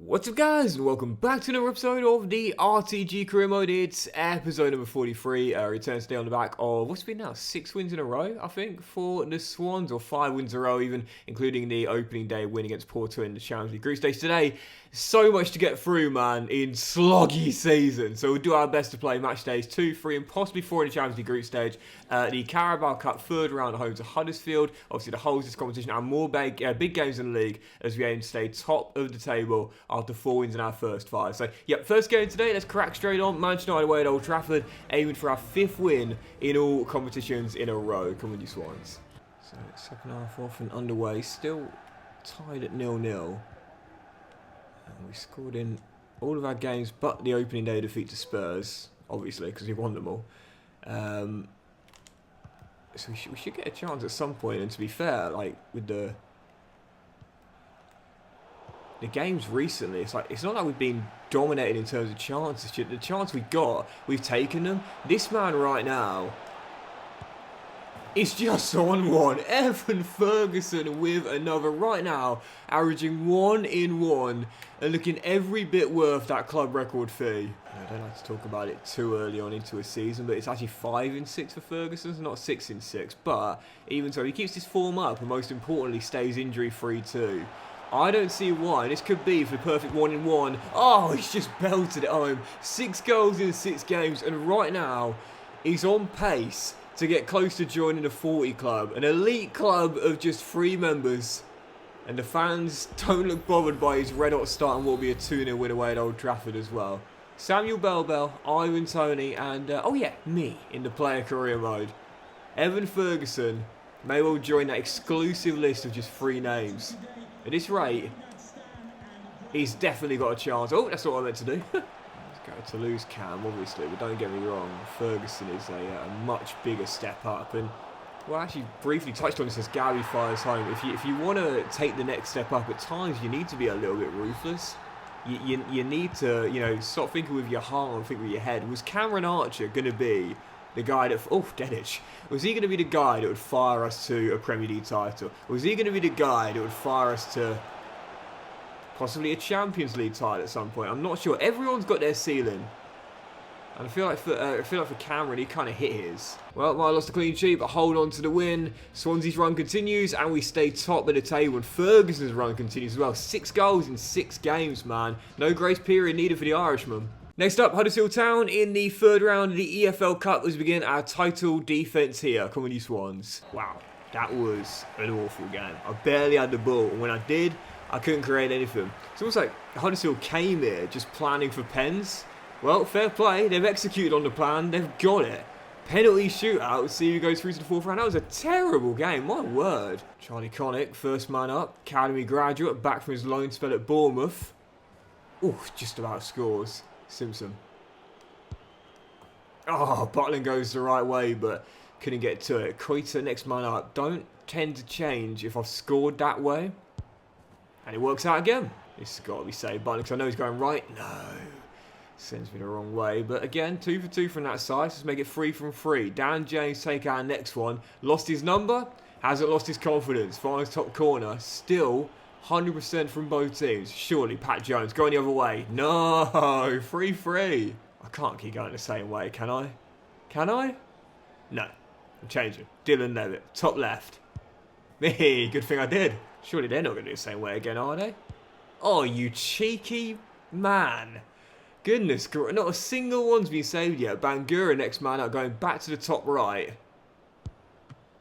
What's up guys, and welcome back to another episode of the RTG career mode. It's episode number 43, returns today on the back of, what's it been now, 6 wins in a row, I think, for the Swans, or 5 wins in a row even, including the opening day win against Porto in the Champions League group stage today. So much to get through, man, in sloggy season. So we'll do our best to play match days 2, 3, and possibly 4 in the Champions League group stage. The Carabao Cup third round at home to Huddersfield, obviously the host of this competition, and more big games in the league as we aim to stay top of the table after 4 wins in our first 5. So, yep, first game today, let's crack straight on. Manchester United away at Old Trafford, aiming for our 5th win in all competitions in a row. Come on, you Swans. So, second half off and underway, still tied at 0-0. And we scored in all of our games but the opening day defeat to Spurs, obviously, because we won them all. So we should get a chance at some point, and to be fair, like, with the games recently, it's not like we've been dominated in terms of chances. The chance we got, we've taken them. This man right now is just on one. Evan Ferguson with another right now, averaging 1 in 1 and looking every bit worth that club record fee. I don't like to talk about it too early on into a season, but it's actually 5 in 6 for Ferguson, so not 6 in 6. But even so, he keeps his form up and most importantly stays injury free too. I don't see why. This could be for the perfect 1 in 1. Oh, he's just belted it home. 6 goals in 6 games, and right now he's on pace to get close to joining the 40 club, an elite club of just 3 members. And the fans don't look bothered by his red hot start and what will be a 2-0 win away at Old Trafford as well. Samuel Bell, Ivan Toney, and oh yeah, me in the player career mode. Evan Ferguson may well join that exclusive list of just 3 names. At this rate, he's definitely got a chance. Oh, that's what I meant to do. Let's go to lose Cam, obviously, but don't get me wrong. Ferguson is a much bigger step up. And, well, actually, briefly touched on this as Gary fires home. If you want to take the next step up, at times you need to be a little bit ruthless. You need to, you know, stop thinking with your heart and think with your head. Was Cameron Archer going to be the guy that... Oh, Deaditch. Was he going to be the guy that would fire us to a Premier League title? Was he going to be the guy that would fire us to possibly a Champions League title at some point? I'm not sure. Everyone's got their ceiling. And I feel like for Cameron, he kind of hit his. Well, I lost a clean sheet, but hold on to the win. Swansea's run continues, and we stay top of the table. And Ferguson's run continues as well. 6 goals in 6 games, man. No grace period needed for the Irishman. Next up, Huddersfield Town in the 3rd round of the EFL Cup as we begin our title defence here. Come on, you Swans. Wow, that was an awful game. I barely had the ball, and when I did, I couldn't create anything. It's almost like Huddersfield came here just planning for pens. Well, fair play. They've executed on the plan. They've got it. Penalty shootout. See who goes through to the 4th round. That was a terrible game. My word. Charlie Connick, first man up. Academy graduate, back from his loan spell at Bournemouth. Ooh, just about scores. Simpson. Oh, Butland goes the right way, but couldn't get to it. Koita, next man up. Don't tend to change if I've scored that way. And it works out again. This has got to be saved, Butland, because I know he's going right. No. Sends me the wrong way. But again, 2 for 2 from that side. Let's make it 3 from 3. Dan James take our next one. Lost his number. Hasn't lost his confidence. Finds top corner. Still 100% from both teams. Surely Pat Jones going the other way. No. 3-3. I can't keep going the same way, can I? Can I? No. I'm changing. Dylan Levitt. Top left. Me. Good thing I did. Surely they're not going to do the same way again, are they? Oh, you cheeky man. Goodness, not a single one's been saved yet. Bangura, next man up, going back to the top right.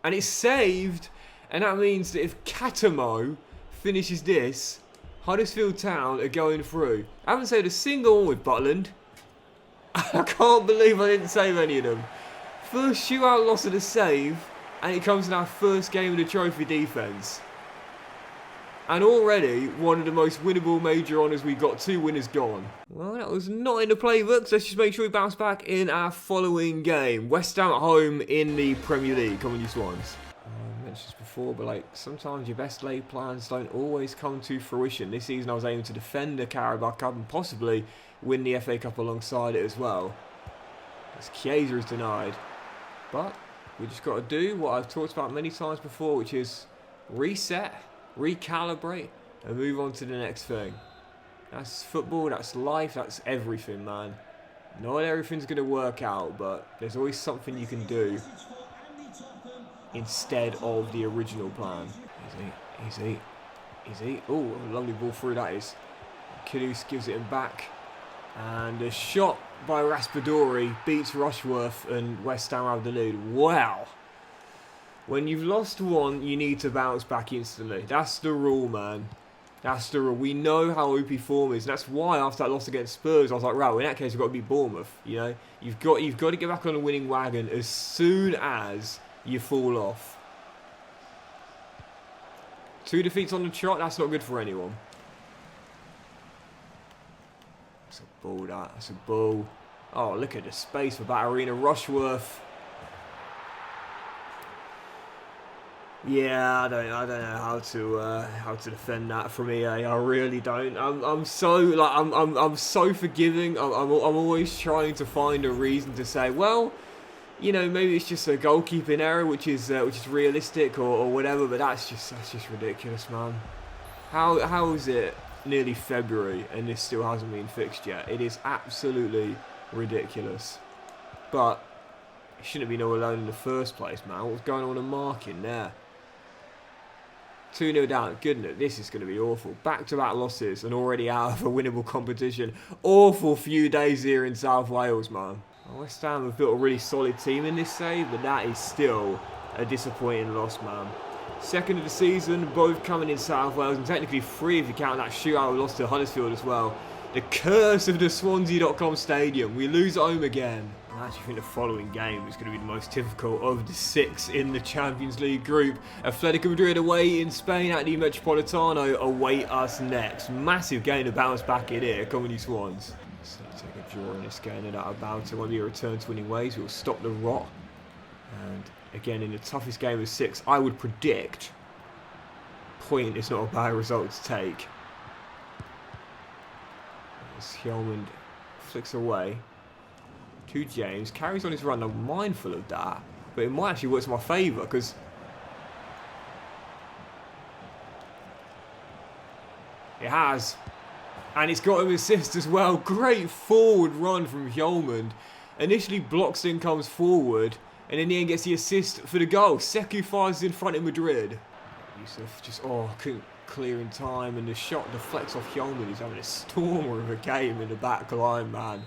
And it's saved. And that means that if Katamo finishes this, Huddersfield Town are going through. I haven't saved a single one with Butland. I can't believe I didn't save any of them. First shootout loss of the save. And it comes in our first game of the trophy defence. And already, one of the most winnable major honours we got. 2 winners gone. Well, that was not in the playbook, so let's just make sure we bounce back in our following game. West Ham at home in the Premier League. Come on, you Swans. I mentioned this before, but like sometimes your best laid plans don't always come to fruition. This season I was aiming to defend the Carabao Cup and possibly win the FA Cup alongside it as well. As Chiesa is denied. But we just got to do what I've talked about many times before, which is reset, recalibrate, and move on to the next thing. That's football, that's life, that's everything, man. Not everything's going to work out, but there's always something you can do instead of the original plan. Easy. Oh, lovely ball through that is. Kudus gives it him back. And a shot by Raspadori beats Rushworth and West Ham have the lead. Wow. When you've lost one, you need to bounce back instantly. That's the rule, man. That's the rule. We know how OP form is. And that's why after that loss against Spurs, I was like, right, well, in that case, we've got to beat Bournemouth. You know, you've got to get back on the winning wagon as soon as you fall off. 2 defeats on the trot, that's not good for anyone. That's a ball, that's a ball. Oh, look at the space for Batterina. Rushworth. Yeah, I don't know how to defend that from EA. I really don't. I'm so forgiving. I'm always trying to find a reason to say, well, you know, maybe it's just a goalkeeping error, which is realistic or whatever. But that's just ridiculous, man. How is it nearly February and this still hasn't been fixed yet? It is absolutely ridiculous. But it shouldn't have been all alone in the first place, man. What was going on in marking there? 2-0 down. Goodness, this is going to be awful. Back-to-back losses and already out of a winnable competition. Awful few days here in South Wales, man. West Ham have built a really solid team in this save, but that is still a disappointing loss, man. Second of the season, both coming in South Wales, and technically 3 if you count that shootout we lost to Huddersfield as well. The curse of the Swansea.com stadium. We lose at home again. I actually think the following game is going to be the most difficult of the 6 in the Champions League group. Atletico Madrid away in Spain at the Metropolitano await us next. Massive game to bounce back in here. Come on, you Swans. So take a draw in this game and that about it won't be a return to winning ways. We'll stop the rot. And again, in the toughest game of 6, I would predict point is not a bad result to take. As Hjulmand flicks away to James, carries on his run. I'm mindful of that, but it might actually work to my favour because it has, and it's got him assist as well. Great forward run from Hjulmand. Initially blocks in, comes forward, and in the end gets the assist for the goal. Sekou fires in front of Madrid. Yusuf just couldn't clear in time, and the shot deflects off Hjulmand. He's having a stormer of a game in the back line, man.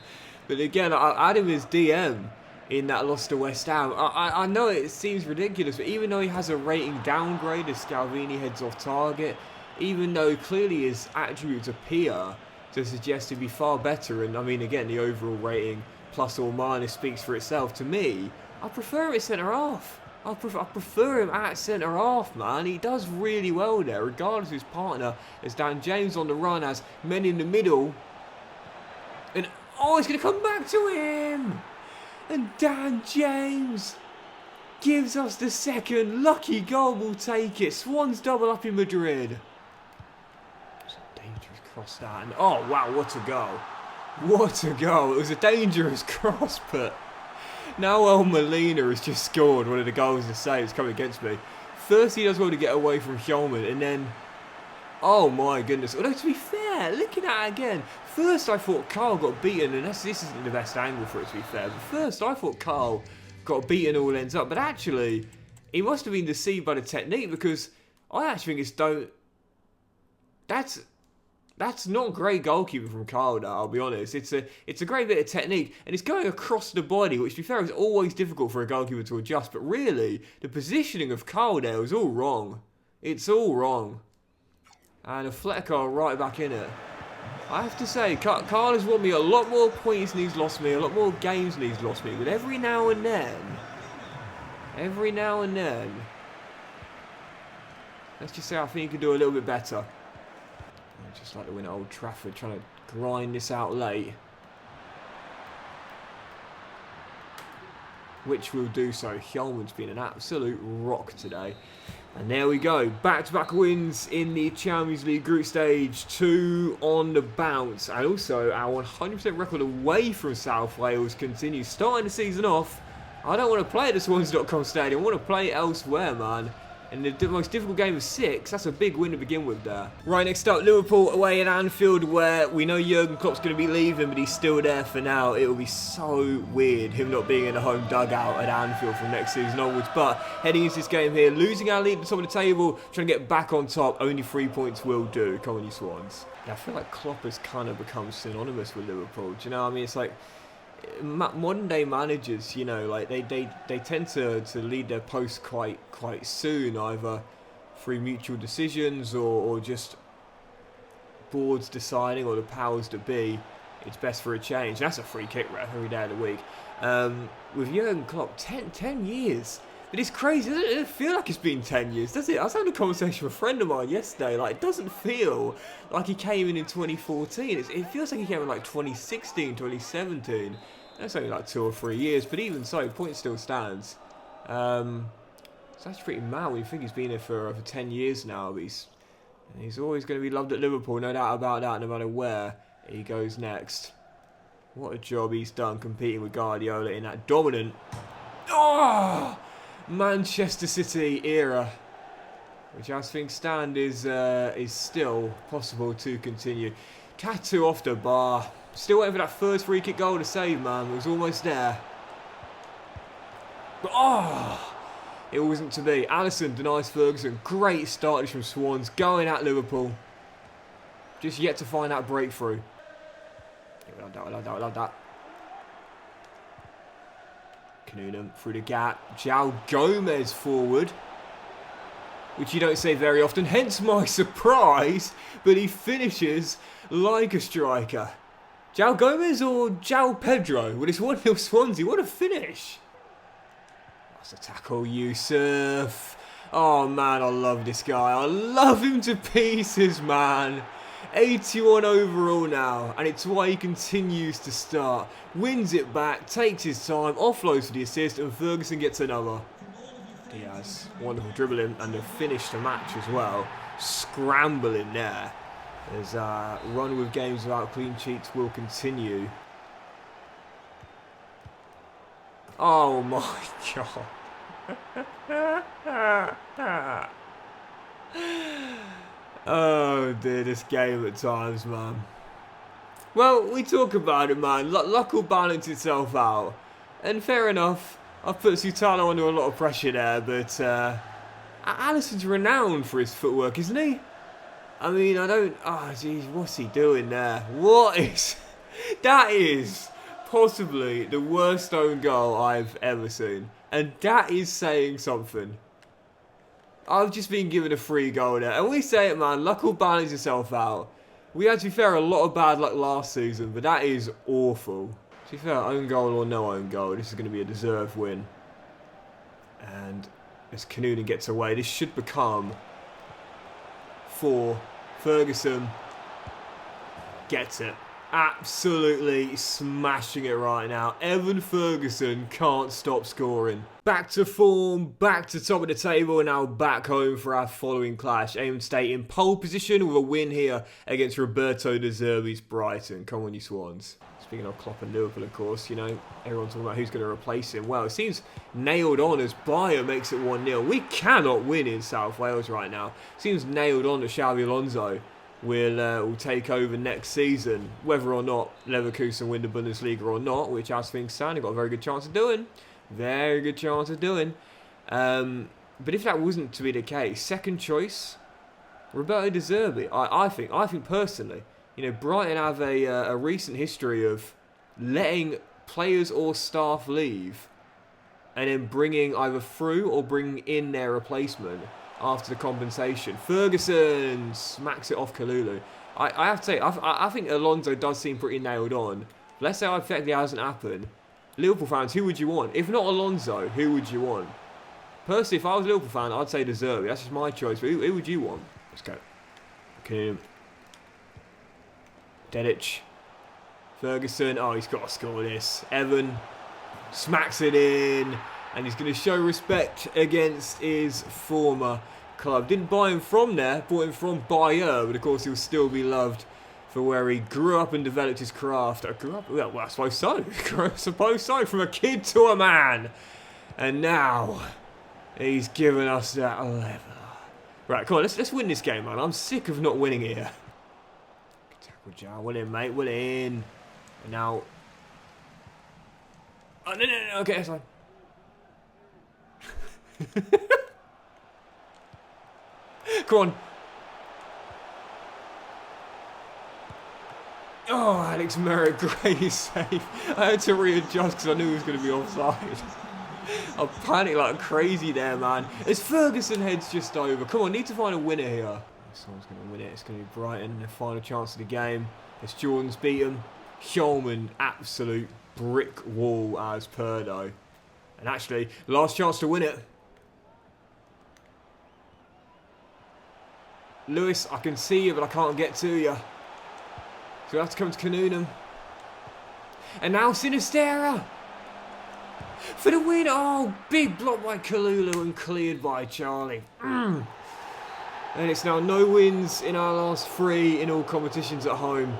But again, I had him as DM in that loss to West Ham. I know it seems ridiculous, but even though he has a rating downgrade as Scalvini heads off target, even though clearly his attributes appear to suggest he'd be far better, and I mean, again, the overall rating plus or minus speaks for itself, to me, I prefer him at centre-half. I prefer him at centre-half, man. He does really well there, regardless of his partner, as Dan James on the run, has men in the middle. And oh, it's going to come back to him! And Dan James gives us the second. Lucky goal, will take it. Swans double up in Madrid. It's a dangerous cross that. And oh, wow, what a goal. What a goal. It was a dangerous cross, but now Molina has just scored one of the goals to say it's coming against me. First, he does well to get away from Hjulmand, and then, oh my goodness. Although, to be fair, looking at it again, first I thought Carl got beaten, and this isn't the best angle for it, to be fair, but first I thought Carl got beaten all ends up, but actually, he must have been deceived by the technique, because I actually think that's not great goalkeeping from Carl, though, I'll be honest. It's a great bit of technique, and it's going across the body, which, to be fair, is always difficult for a goalkeeper to adjust, but really, the positioning of Carl there was all wrong. It's all wrong. And Atletico right back in it. I have to say, Carl has won me a lot more points than he's lost me, a lot more games than he's lost me, but every now and then, let's just say I think he could do a little bit better. Just like to win at Old Trafford, trying to grind this out late. Which will do so. Hjulmand's been an absolute rock today. And there we go. Back-to-back wins in the Champions League group stage. 2 on the bounce. And also our 100% record away from South Wales continues. Starting the season off, I don't want to play at the Swans.com stadium. I want to play elsewhere, man. in the most difficult game of 6, that's a big win to begin with there. Right, next up, Liverpool away at Anfield, where we know Jurgen Klopp's going to be leaving, but he's still there for now. It will be so weird, him not being in a home dugout at Anfield from next season onwards. But heading into this game here, losing our lead at the top of the table, trying to get back on top, only 3 points will do. Come on, you Swans. Yeah, I feel like Klopp has kind of become synonymous with Liverpool. Do you know what I mean? It's like modern day managers, you know, like they tend to lead their posts quite soon, either through mutual decisions or just boards deciding, or the powers that be it's best for a change. That's a free kick ref every day of the week. With Jurgen Klopp, 10 years. But it's crazy, doesn't it? It doesn't feel like it's been 10 years, does it? I was having a conversation with a friend of mine yesterday. Like, it doesn't feel like he came in 2014. It feels like he came in like 2016, 2017. That's only like 2 or 3 years, but even so, point still stands. So that's pretty mad when you think he's been here for 10 years now. But he's always going to be loved at Liverpool, no doubt about that, no matter where he goes next. What a job he's done competing with Guardiola in that dominant Manchester City era, which as things stand is still possible to continue. Tattoo off the bar. Still waiting for that first free kick goal to save, man. It was almost there. But it wasn't to be. Alisson denies Ferguson. Great start from Swans, going at Liverpool. Just yet to find that breakthrough. I love that. Canoonham through the gap. João Gomez forward, which you don't say very often, hence my surprise, but he finishes like a striker. João Gomez or João Pedro? Well, it's 1-0 Swansea. What a finish. That's a tackle, Yusuf. Oh, man, I love this guy. I love him to pieces, man. 81 overall now, and it's why he continues to start. Wins it back, takes his time, offloads for the assist, and Ferguson gets another. Diaz, wonderful dribbling, and the finish to match as well. Scrambling there. As run with games without clean sheets will continue. Oh my god. Oh dear, this game at times, man. Well, we talk about it, man. Luck will balance itself out. And fair enough, I've put Sutalo under a lot of pressure there, but Alisson's renowned for his footwork, isn't he? I mean, I don't... Oh, jeez, what's he doing there? What is... That is possibly the worst own goal I've ever seen. And that is saying something. I've just been given a free goal there. And we say it, man, luck will balance itself out. We had, to be fair, a lot of bad luck last season, but that is awful. To be fair, own goal or no own goal, this is going to be a deserved win. And as Canoonham gets away, this should become 4. Ferguson gets it. Absolutely smashing it right now. Evan Ferguson can't stop scoring. Back to form, back to top of the table, and now back home for our following clash. Aim to stay in pole position with a win here against Roberto De Zerbi's Brighton. Come on, you Swans. Speaking of Klopp and Liverpool, of course, you know, everyone's talking about who's going to replace him. Well, it seems nailed on as Bayer makes it 1-0. We cannot win in South Wales right now. Seems nailed on that Xabi Alonso will take over next season. Whether or not Leverkusen win the Bundesliga or not, which as things stand, they've got a very good chance of doing. Very good chance of doing. But if that wasn't to be the case, second choice, Roberto De Zerbi. I think personally, you know, Brighton have a recent history of letting players or staff leave and then bringing either through or bringing in their replacement after the compensation. Ferguson smacks it off Kalulu. I have to say, I think Alonso does seem pretty nailed on. Let's say hypothetically hasn't happened. Liverpool fans, who would you want? If not Alonso, who would you want? Personally, if I was a Liverpool fan, I'd say De Zerbi. That's just my choice. But who would you want? Let's go. Okay. Dedic. Ferguson. Oh, he's got to score this. Evan smacks it in. And he's going to show respect against his former club. Didn't buy him from there. Bought him from Bayer. But of course, he'll still be loved for where he grew up and developed his craft. Well, I suppose so. I suppose so. From a kid to a man. And now, He's given us that level. Right, come on, let's win this game, man. I'm sick of not winning here. Tackle jar, well in, mate, well in. And now... Oh, no, okay, that's fine. Come on. Oh, Alex Merritt, great save. I had to readjust because I knew he was going to be offside. I panicked like crazy there, man. As Ferguson heads just over. Come on, need to find a winner here. Someone's going to win it. It's going to be Brighton. Their final chance of the game. As Jordan's beat him. Shulman, absolute brick wall as per though. And actually, last chance to win it. Lewis, I can see you, but I can't get to you. So we have to come to Canunum. And now Sinistera. For the win. Oh, big block by Kalulu and cleared by Charlie. And it's now no wins in our last 3 in all competitions at home.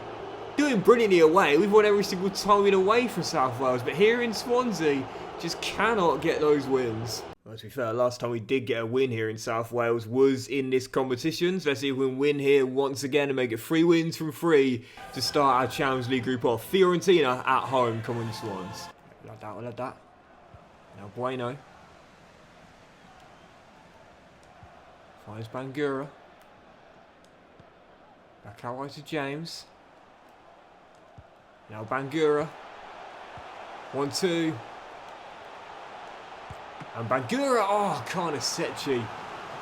Doing brilliantly away. We've won every single time we've been away from South Wales. But here in Swansea, just cannot get those wins. Well, to be fair, last time we did get a win here in South Wales was in this competition. So let's see if we can win here once again and make it 3 wins from 3 to start our Champions League group off. Fiorentina at home. Come on, you Swans. Like that, like that. Now Bueno. Finds Bangura. Back out wide to James. Now Bangura. 1-2. And Bangura, oh, Karnasechi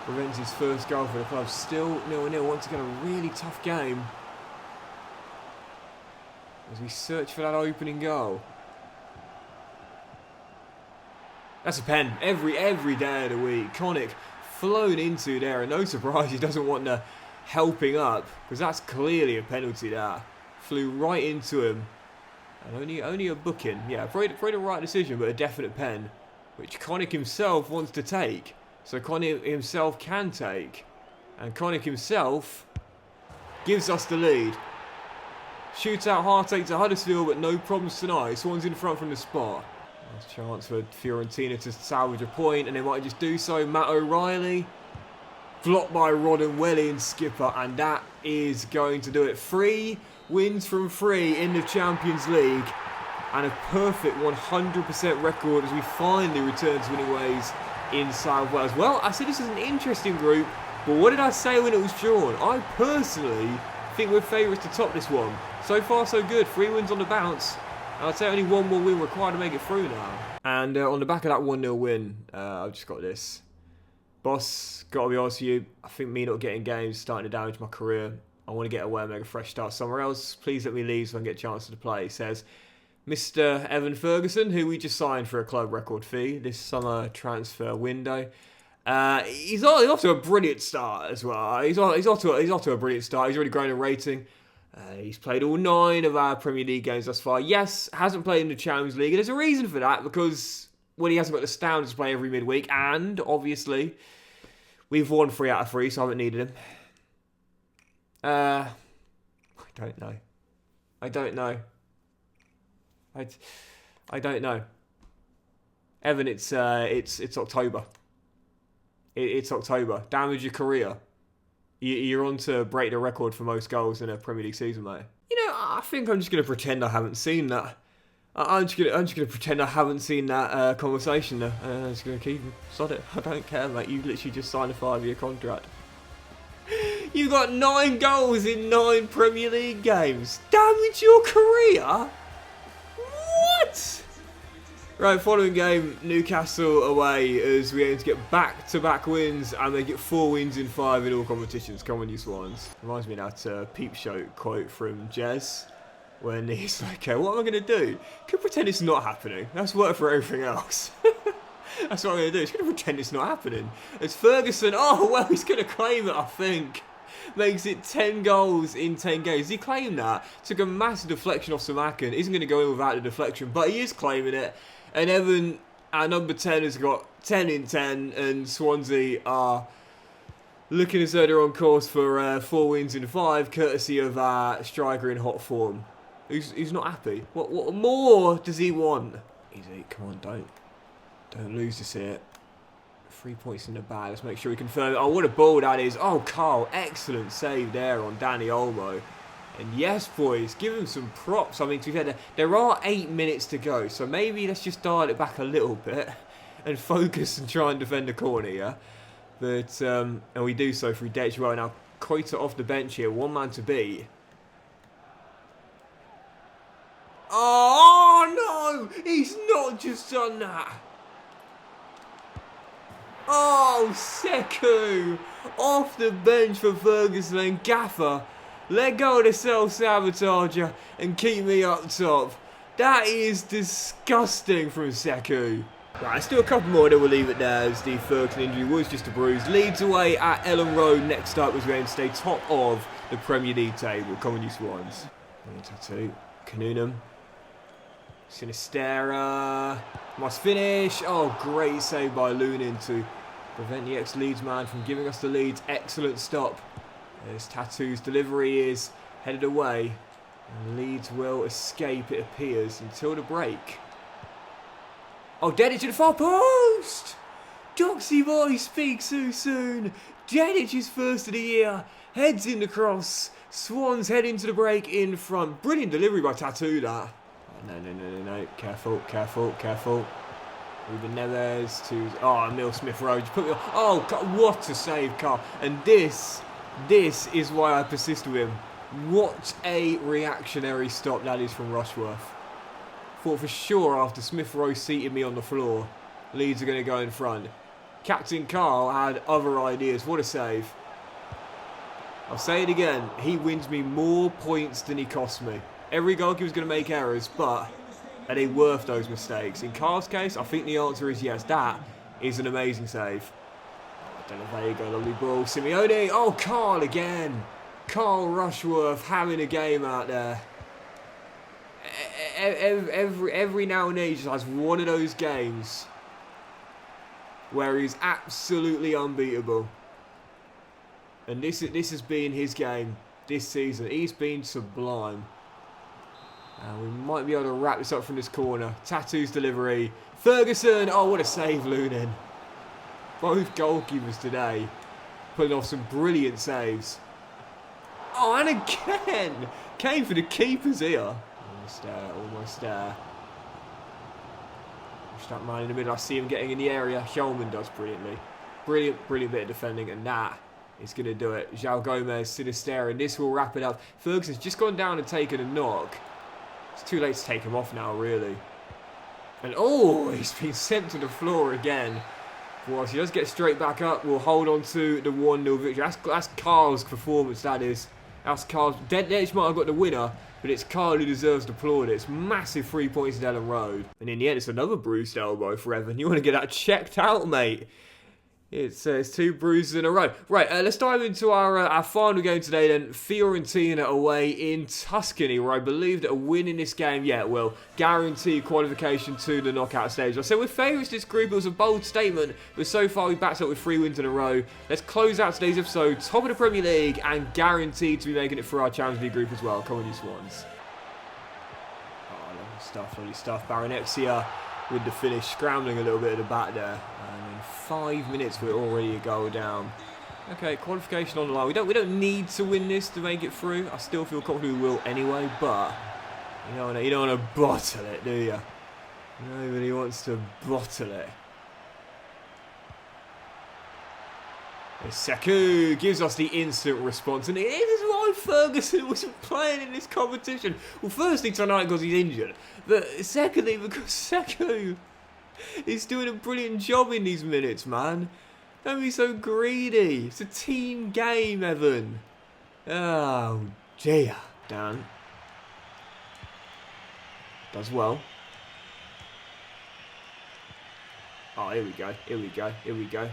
prevents his first goal for the club. Still 0-0. Once again, a really tough game as we search for that opening goal. That's a pen every day of the week. Connick flown into there, and no surprise he doesn't want the helping up because that's clearly a penalty there. Flew right into him, and only a booking. Yeah, probably the right decision, but a definite pen, which Connick himself wants to take. So Connick himself can take, and Connick himself gives us the lead. Shootout heartache to Huddersfield, but no problems tonight. Swansea in front from the spot. Last chance for Fiorentina to salvage a point, and they might just do so. Matt O'Reilly, blocked by Rodden and skipper, and that is going to do it. 3 wins from 3 in the Champions League, and a perfect 100% record as we finally return to winning ways in South Wales. Well, I said this is an interesting group, but what did I say when it was drawn? I personally think we're favourites to top this one. So far, so good. 3 wins on the bounce. I'd say only 1 more win required to make it through now. And on the back of that 1-0 win, I've just got this. Boss, gotta be honest with you, I think me not getting games is starting to damage my career. I want to get away and make a fresh start somewhere else. Please let me leave so I can get a chance to play. He says, Mr. Evan Ferguson, who we just signed for a club record fee this summer transfer window. He's off to a brilliant start as well. He's off to a brilliant start. He's already grown a rating. He's played all 9 of our Premier League games thus far. Yes, hasn't played in the Champions League. And there's a reason for that, because, well, he hasn't got the standards to play every midweek. And, obviously, we've won 3 out of 3, so I haven't needed him. I don't know. I don't know. Evan, it's October. It's October. Damage your career. You're on to break the record for most goals in a Premier League season, mate. You know, I think I'm just going to pretend I haven't seen that. I'm just going to pretend I haven't seen that conversation there. I'm just going to keep him. Sod it. I don't care, mate. You literally just signed a 5-year contract. You got 9 goals in 9 Premier League games. Damage your career? What? Right, following game, Newcastle away as we aim to get back-to-back wins and they get 4 wins in 5 in all competitions. Come on, you Swans. Reminds me of that Peep Show quote from Jez when he's like, what am I going to do? Could pretend it's not happening. That's work for everything else. That's what I'm going to do. He's going to pretend it's not happening. It's Ferguson. Oh, well, he's going to claim it, I think. Makes it 10 goals in 10 games. He claimed that. Took a massive deflection off Samakin. Isn't going to go in without the deflection, but he is claiming it. And Evan, our number 10, has got 10 in 10, and Swansea are looking as though they're on course for 4 wins in 5, courtesy of our striker in hot form. Who's not happy. What more does he want? Easy, come on, don't lose this here. 3 points in the bag. Let's make sure we confirm it. Oh, what a ball that is. Oh, Carl, excellent save there on Danny Olmo. And yes, boys, give him some props. I mean, to be fair, there are 8 minutes to go, so maybe let's just dial it back a little bit and focus and try and defend the corner, yeah? But, and we do so through Dech. Well, now, Koita off the bench here, one man to beat. Oh, no! He's not just done that! Oh, Sekou! Off the bench for Ferguson and Gaffer. Let go of the self-sabotager and keep me up top. That is disgusting from Sekou. Right, let's do a couple more, then we'll leave it there as the Ferguson injury was just a bruise. Leeds away at Ellen Road next up as we aim to stay top of the Premier League table. Come on, you Swans. Tattoo. Kanunam. Sinistera. Must finish. Oh, great save by Lunin to prevent the ex-Leeds man from giving us the lead. Excellent stop. As Tattoo's delivery is headed away. And Leeds will escape, it appears, until the break. Oh, Dedic to the far post! Doxy boy speaks too soon. Dedic is first of the year. Heads in the cross. Swans head into the break in front. Brilliant delivery by Tattoo, that. Oh, no. Careful. Ruben Neves to... Oh, Emil Smith-Rowe. Put me on. Oh, God, what a save, Carl. And this is why I persist with him. What a reactionary stop that is from Rushworth. Thought for sure after Smith-Rowe seated me on the floor, Leeds are going to go in front. Captain Carl had other ideas. What a save. I'll say it again. He wins me more points than he costs me. Every goalkeeper's going to make errors, but are they worth those mistakes? In Carl's case, I think the answer is yes. That is an amazing save. De La Vega, lovely ball. Simeone. Oh, Carl again. Carl Rushworth having a game out there. Every now and then he just has one of those games where he's absolutely unbeatable. And this has been his game this season. He's been sublime. And we might be able to wrap this up from this corner. Tattoo's delivery. Ferguson. Oh, what a save, Lunin. Both goalkeepers today pulling off some brilliant saves. Oh, and again. Came for the keepers here. Almost there. Push that man in the middle. I see him getting in the area. Shulman does brilliantly. Brilliant bit of defending. And that is going to do it. João Gomez, Sinistera. And this will wrap it up. Ferguson's just gone down and taken a knock. It's too late to take him off now, really. And oh, he's been sent to the floor again. Whilst he does get straight back up, we'll hold on to the 1-0 victory. That's Carl's performance, that is. That's Carl's. Dedge might have got the winner, but it's Carl who deserves the applaud. It's massive 3 points at Ellen Road. And in the end, it's another bruised elbow for Evan. You want to get that checked out, mate. It's 2 bruises in a row. Right, let's dive into our final game today then. Fiorentina away in Tuscany, where I believe that a win in this game, will guarantee qualification to the knockout stage. I said we're favourites this group. It was a bold statement, but so far we've backed up with 3 wins in a row. Let's close out today's episode, top of the Premier League, and guaranteed to be making it through our Champions League group as well. Come on, you Swans. Oh, lovely stuff. Baronexia with the finish, scrambling a little bit at the back there. And in 5 minutes, we're already a goal down. Okay, qualification on the line. We don't need to win this to make it through. I still feel confident we will anyway, but you don't want to bottle it, do you? Nobody wants to bottle it. Sekou gives us the instant response, and it is why Ferguson wasn't playing in this competition. Well, firstly, tonight because he's injured, but secondly, because Sekou is doing a brilliant job in these minutes, man. Don't be so greedy. It's a team game, Evan. Oh, dear. Dan. Does well. Oh, here we go.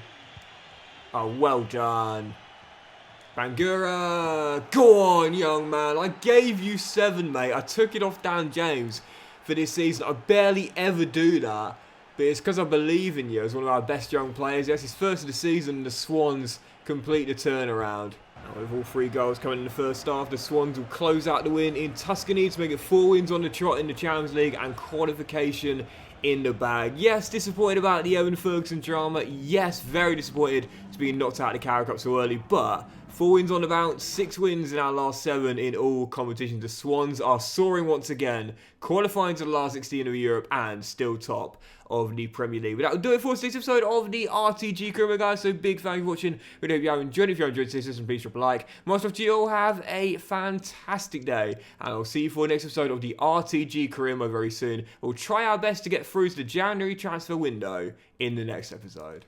Oh, well done. Bangura. Go on, young man. I gave you 7, mate. I took it off Dan James for this season. I barely ever do that. But it's because I believe in you as one of our best young players. Yes, it's first of the season. The Swans complete the turnaround. Now, with all 3 goals coming in the first half, the Swans will close out the win in Tuscany to make it 4 wins on the trot in the Champions League and qualification in the bag. Yes, disappointed about the Evan Ferguson drama. Yes, very disappointed to be knocked out of the Carabao Cup so early, but 4 wins on the bounce, 6 wins in our last 7 in all competitions. The Swans are soaring once again, qualifying to the last 16 of Europe and still top of the Premier League. But that will do it for today's episode of the RTG Career, guys. So big thank you for watching. We hope you have enjoyed. If you have enjoyed today's session, please drop a like. Most of you all have a fantastic day, and I'll see you for the next episode of the RTG Career Mode very soon. We'll try our best to get through to the January transfer window in the next episode.